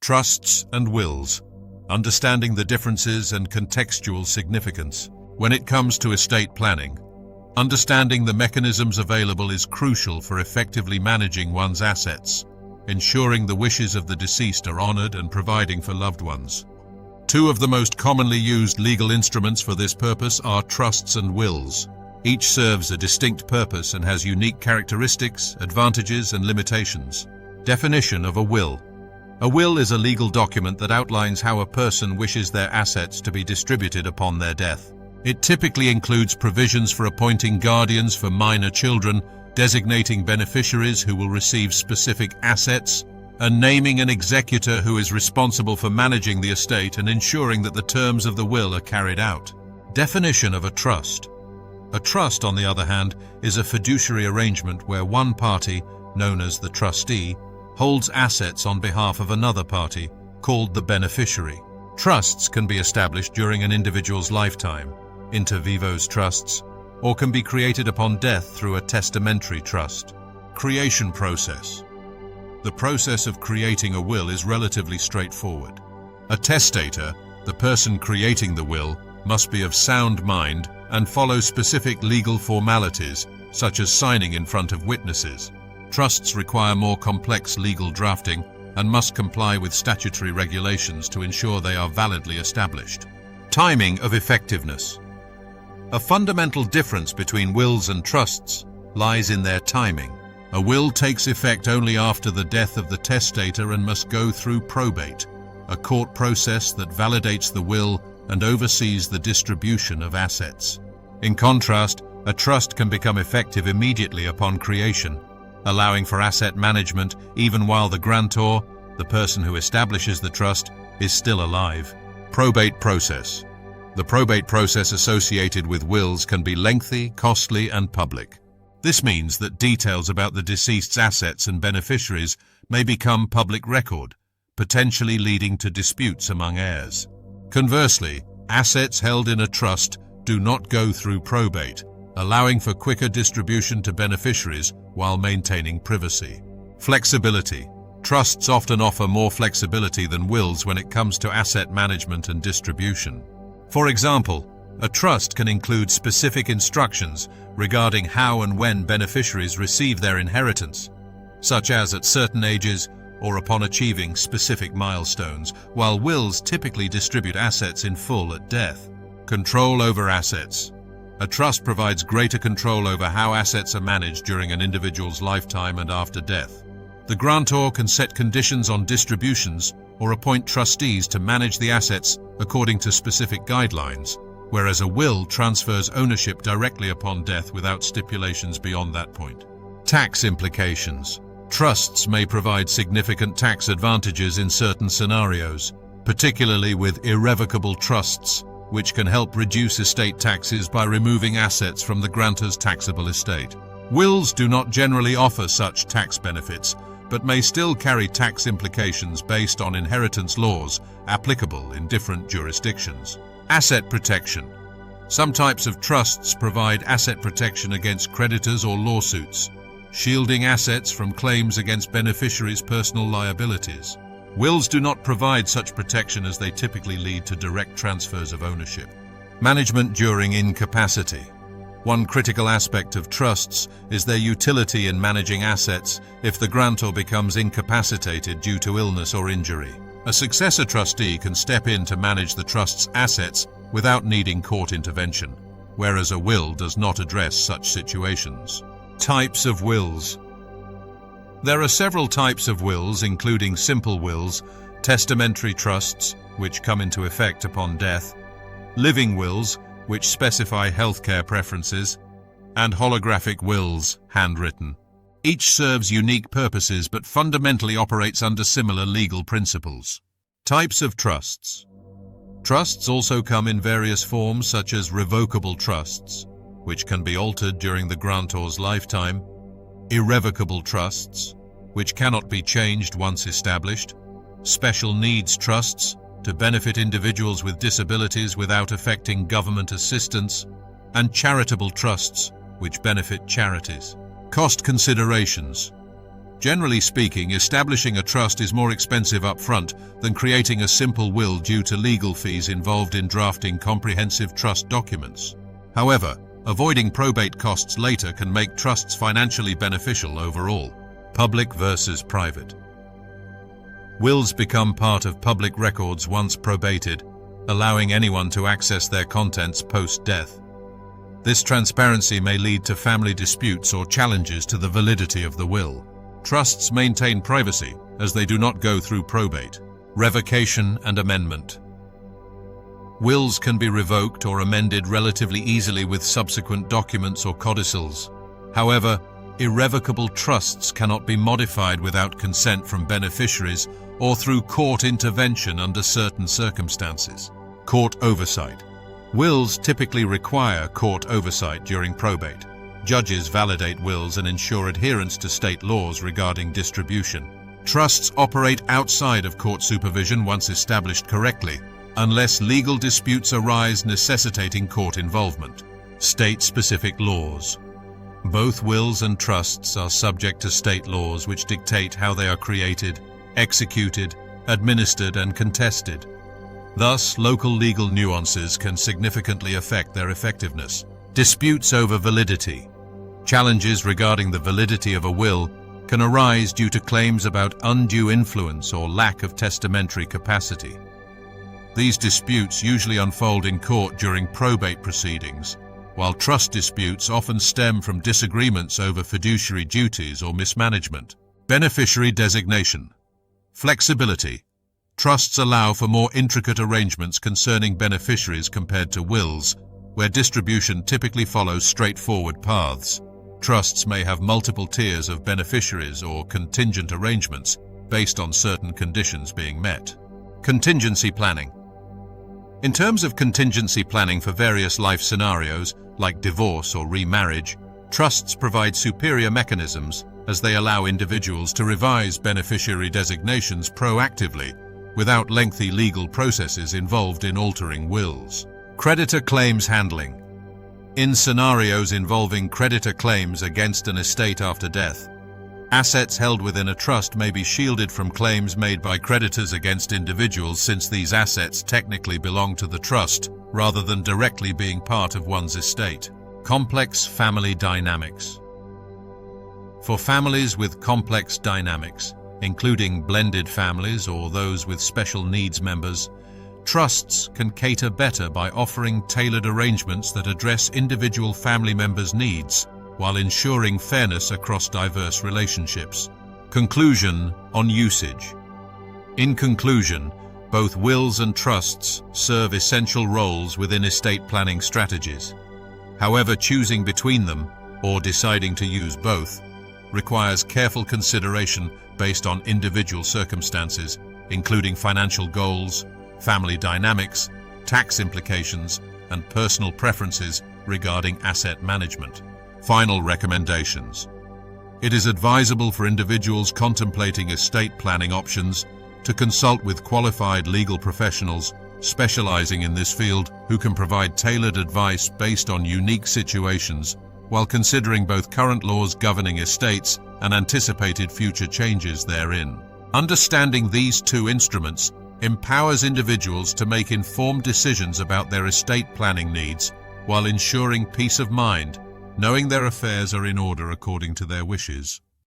Trusts and wills. Understanding the differences and contextual significance. When it comes to estate planning, understanding the mechanisms available is crucial for effectively managing one's assets, ensuring the wishes of the deceased are honored and providing for loved ones. Two of the most commonly used legal instruments for this purpose are trusts and wills. Each serves a distinct purpose and has unique characteristics, advantages, and limitations. Definition of a will. A will is a legal document that outlines how a person wishes their assets to be distributed upon their death. It typically includes provisions for appointing guardians for minor children, designating beneficiaries who will receive specific assets, and naming an executor who is responsible for managing the estate and ensuring that the terms of the will are carried out. Definition of a trust. A trust, on the other hand, is a fiduciary arrangement where one party, known as the trustee, holds assets on behalf of another party, called the beneficiary. Trusts can be established during an individual's lifetime, inter vivos trusts, or can be created upon death through a testamentary trust. Creation process. The process of creating a will is relatively straightforward. A testator, the person creating the will, must be of sound mind and follow specific legal formalities, such as signing in front of witnesses. Trusts require more complex legal drafting and must comply with statutory regulations to ensure they are validly established. Timing of effectiveness. A fundamental difference between wills and trusts lies in their timing. A will takes effect only after the death of the testator and must go through probate, a court process that validates the will and oversees the distribution of assets. In contrast, a trust can become effective immediately upon creation, allowing for asset management even while the grantor, the person who establishes the trust, is still alive. Probate process. The probate process associated with wills can be lengthy, costly, and public. This means that details about the deceased's assets and beneficiaries may become public record, potentially leading to disputes among heirs. Conversely, assets held in a trust do not go through probate, allowing for quicker distribution to beneficiaries while maintaining privacy. Flexibility. Trusts often offer more flexibility than wills when it comes to asset management and distribution. For example, a trust can include specific instructions regarding how and when beneficiaries receive their inheritance, such as at certain ages or upon achieving specific milestones, while wills typically distribute assets in full at death. Control over assets. A trust provides greater control over how assets are managed during an individual's lifetime and after death. The grantor can set conditions on distributions or appoint trustees to manage the assets according to specific guidelines, whereas a will transfers ownership directly upon death without stipulations beyond that point. Tax implications. Trusts may provide significant tax advantages in certain scenarios, particularly with irrevocable trusts, which can help reduce estate taxes by removing assets from the grantor's taxable estate. Wills do not generally offer such tax benefits, but may still carry tax implications based on inheritance laws applicable in different jurisdictions. Asset protection. Some types of trusts provide asset protection against creditors or lawsuits, shielding assets from claims against beneficiaries' personal liabilities. Wills do not provide such protection as they typically lead to direct transfers of ownership. Management during incapacity. One critical aspect of trusts is their utility in managing assets if the grantor becomes incapacitated due to illness or injury. A successor trustee can step in to manage the trust's assets without needing court intervention, whereas a will does not address such situations. Types of wills. There are several types of wills, including simple wills, testamentary trusts, which come into effect upon death, living wills, which specify healthcare preferences, and holographic wills, handwritten. Each serves unique purposes but fundamentally operates under similar legal principles. Types of trusts. Trusts also come in various forms such as revocable trusts, which can be altered during the grantor's lifetime, irrevocable trusts, which cannot be changed once established, special needs trusts, to benefit individuals with disabilities without affecting government assistance, and charitable trusts, which benefit charities. Cost considerations. Generally speaking, establishing a trust is more expensive up front than creating a simple will due to legal fees involved in drafting comprehensive trust documents. However, avoiding probate costs later can make trusts financially beneficial overall. Public versus private. Wills become part of public records once probated, allowing anyone to access their contents post-death. This transparency may lead to family disputes or challenges to the validity of the will. Trusts maintain privacy, as they do not go through probate. Revocation and amendment. Wills can be revoked or amended relatively easily with subsequent documents or codicils. However, irrevocable trusts cannot be modified without consent from beneficiaries or through court intervention under certain circumstances. Court oversight. Wills typically require court oversight during probate. Judges validate wills and ensure adherence to state laws regarding distribution. Trusts operate outside of court supervision once established correctly, unless legal disputes arise necessitating court involvement. State-specific laws. Both wills and trusts are subject to state laws which dictate how they are created, executed, administered, and contested. Thus, local legal nuances can significantly affect their effectiveness. Disputes over validity. Challenges regarding the validity of a will can arise due to claims about undue influence or lack of testamentary capacity. These disputes usually unfold in court during probate proceedings, while trust disputes often stem from disagreements over fiduciary duties or mismanagement. Beneficiary designation. Flexibility. Trusts allow for more intricate arrangements concerning beneficiaries compared to wills, where distribution typically follows straightforward paths. Trusts may have multiple tiers of beneficiaries or contingent arrangements based on certain conditions being met. Contingency planning. In terms of contingency planning for various life scenarios, like divorce or remarriage, trusts provide superior mechanisms as they allow individuals to revise beneficiary designations proactively without lengthy legal processes involved in altering wills. Creditor claims handling. In scenarios involving creditor claims against an estate after death, assets held within a trust may be shielded from claims made by creditors against individuals, since these assets technically belong to the trust rather than directly being part of one's estate. Complex family dynamics. For families with complex dynamics, including blended families or those with special needs members, trusts can cater better by offering tailored arrangements that address individual family members' needs while ensuring fairness across diverse relationships. Conclusion on usage. In conclusion, both wills and trusts serve essential roles within estate planning strategies. However, choosing between them, or deciding to use both, requires careful consideration based on individual circumstances, including financial goals, family dynamics, tax implications, and personal preferences regarding asset management. Final recommendations. It is advisable for individuals contemplating estate planning options to consult with qualified legal professionals specializing in this field who can provide tailored advice based on unique situations while considering both current laws governing estates and anticipated future changes therein. Understanding these two instruments empowers individuals to make informed decisions about their estate planning needs while ensuring peace of mind, knowing their affairs are in order according to their wishes.